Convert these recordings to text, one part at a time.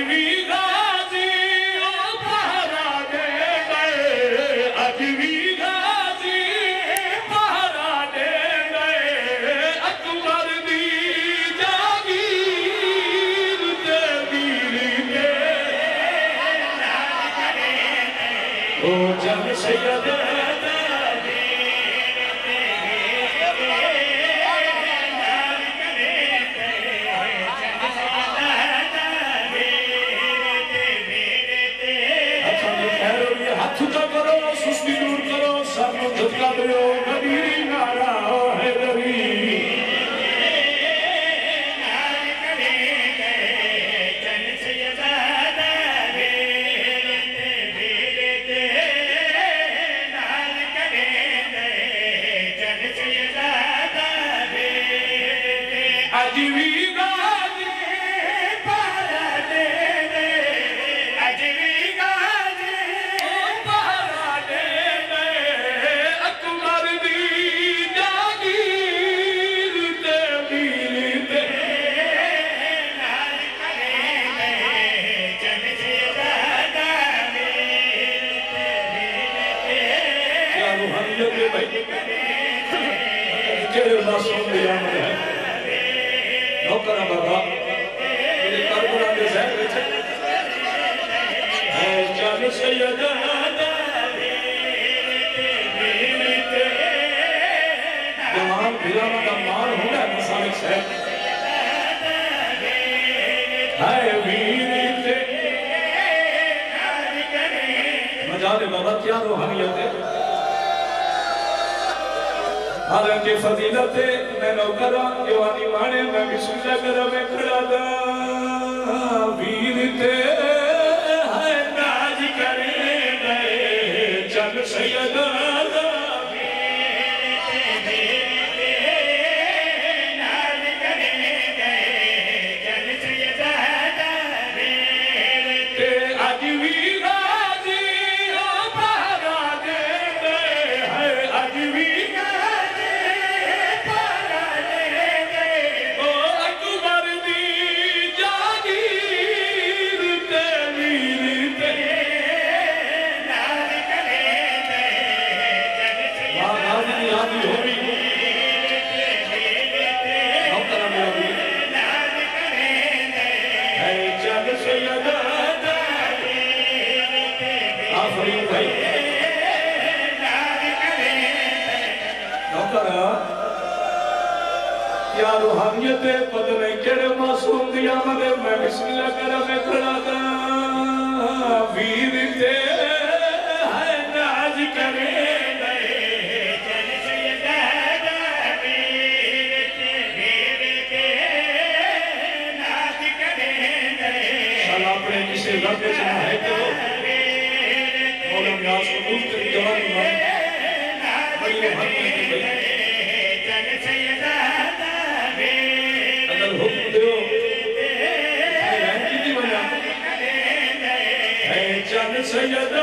भी गाजी पहरा दे गए, आज भी गाजी पहरा दे गए, अकबर दी जागीर ते वीर के ओ जग सैयद करो सुस्ती दूर करो सब झटका दो नबी नारा है रवि आज भी नौकर बाबा मेरे करबला के शहर में है चल सैयद जवान भिरावा का मान होना मसालिक शहर है वीर ते मजा दे बाबा क्या रूहानियत है हालांकि फजीलत मैं नौकरा जवानी माने मैं बिस्मिल्लाह करा मैं खड़ा था वीर ते है नाज करे गए चल सैयद क्या रूहानियत पता नहीं केड़े मासूम दिया मदे मैं बिस्मिल्लाह करा मैं खड़ा था वीर ते है नाज करे गए चल सैयद वीर ते नाज करे गए साला अपने किसे रब पे चला है तो मौला न्यास को दूर कर जवान में बड़ी रूहानियत की चल सैयद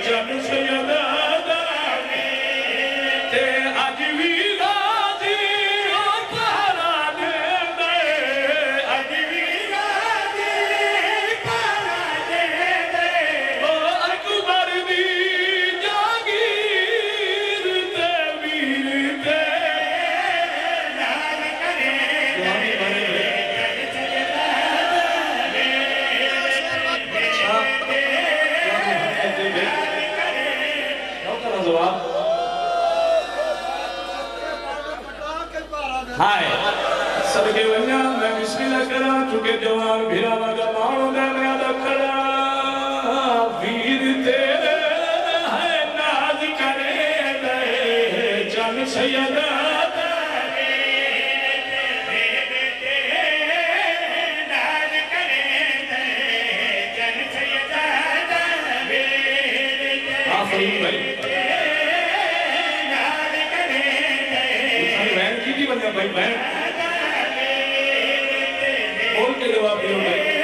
चल सैयद आज भी गाजी पहरा दे गए, आज भी गाजी पहरा दे गए, ओ अकबर दी जागीर ते वीर ते हाय सबके वन्या मैं बिस्मिल्लाह करा चुके जवान भिरावा का मानो दे मैं आदा खड़ा वीर तेरे है नाज करे गए सैयदा भाई बहन बोल के जवाब दियो भाई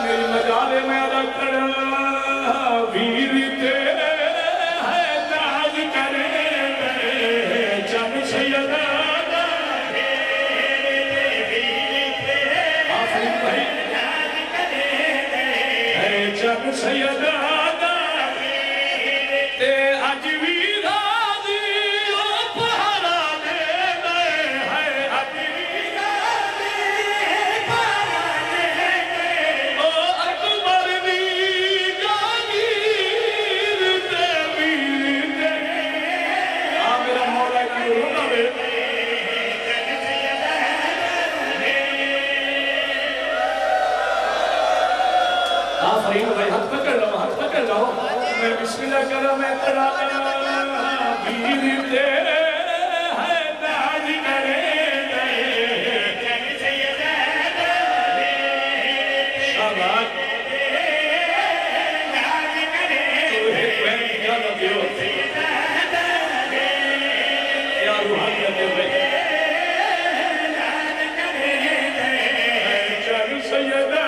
मेरी मजाले में अदा कर वीर तेरे है नाज करे चन सैयदा चन सैयदा ते अज भी हाथ पकड़ लो मैं बिस्मिल्लाह करा मैं तेरा वीर तेरे है नाज करे शाबाश तुम्हें बहन क्या लगे हो क्या रूहानियत है भाई चल सैयदा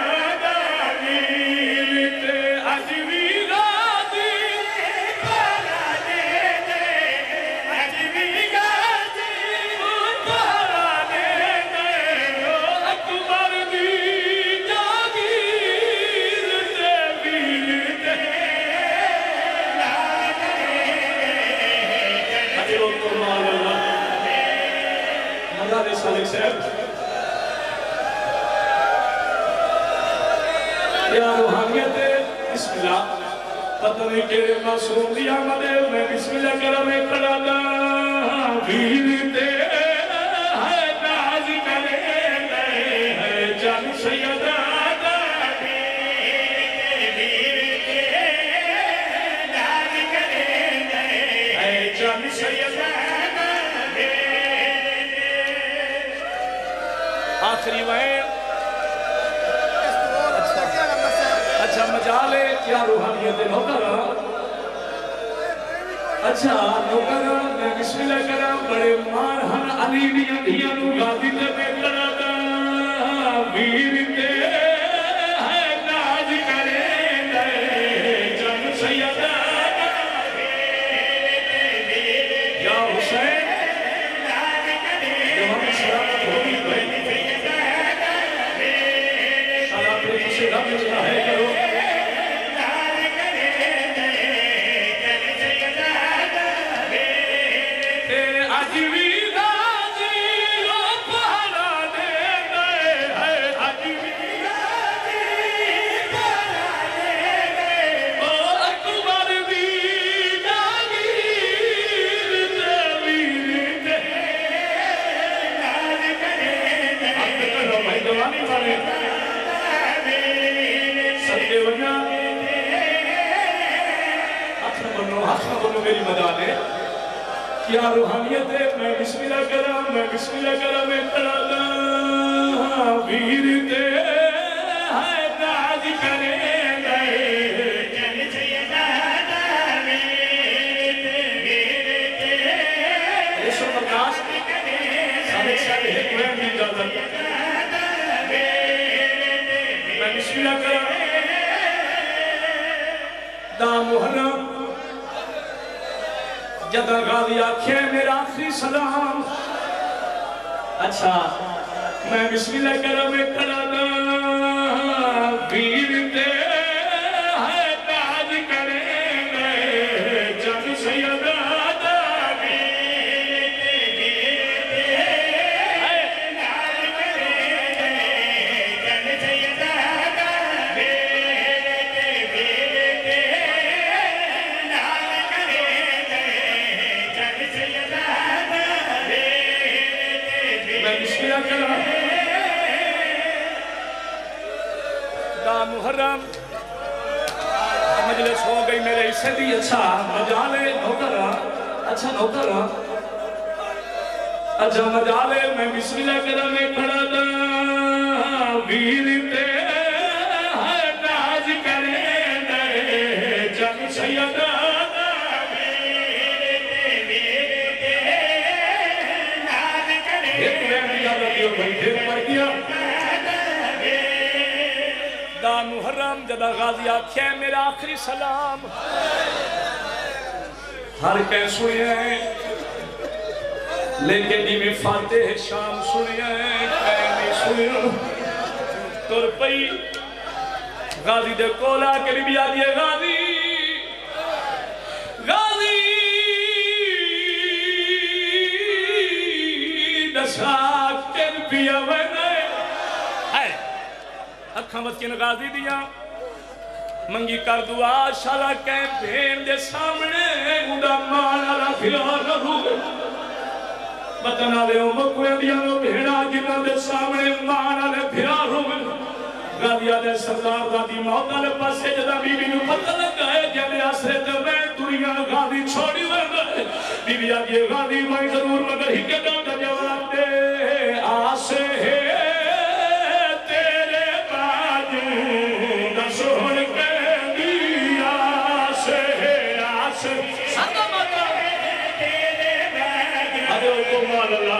पता नहीं केड़े मासूम दिया मदे मैं बिस्मिल्लाह करा मैं खड़ा दा वीर तेरे है नाज करे है चन सैयदा चन सैयदा आखिरी वह अच्छा मजाले क्या रूहानियत नौकर अच्छा नौकर मैं बिस्मिल्लाह करा बड़े मान हन अली दियां धियां नू गादी ते मैं करा दा वीर तेरे है नाज करे चन सैयदा या हुसैन जवान सलामत होगी भाई सलाम पे किसी रब चला है करो मेरी मदद है क्या रूहानियत है मैं बिस्मिल्लाह करा मैं खड़ा दा वीर तेरे है नाज करे चन सैयदा मेरे प्रकाश मैं बिस्मिल्लाह करा दा मुहर्रम जदा गाजी आखे मेरा आखिरी सलाम। अच्छा मैं बिस्मिल्लाह करा मैं खड़ा दा वीर ते है ताज करेंगे जग सैयदा मुहर्रम मजलिस हो गई मेरे हिस्से दी। अच्छा मजा ले नौकर, अच्छा नौकर, अच्छा मजा ले मैं बिस्मिल्लाह करा मैं खड़ा दा वीर ते है नाज करे जग सैयदा मुहर्रम जदा गाजी आख्या मेरा आखिरी सलाम। हर कह सुनिया लेकिन जिमें फातेह शाम सुनिया नहीं सुनिया तुर पई गाजी दे कोला के भी आदि गाजी गाजी दशा के पिया अखा बच्चे गाजी दिया मंगी कर दुआ शाला कै भेड़ दे सामने उड़ा मान वाला फिलहाल बतना दे मकुए दिया भेड़ा जिन्हों दे सामने मान वाले फिलहाल गादिया दे सरदार दादी मौत वाले पासे जदा बीबी नूं पता लगा है जब आसरे ते मैं दुनिया गादी छोड़ी वरना बीबी आगे गादी मैं जरूर मगर ही के दम जवाब दे आसे है Allah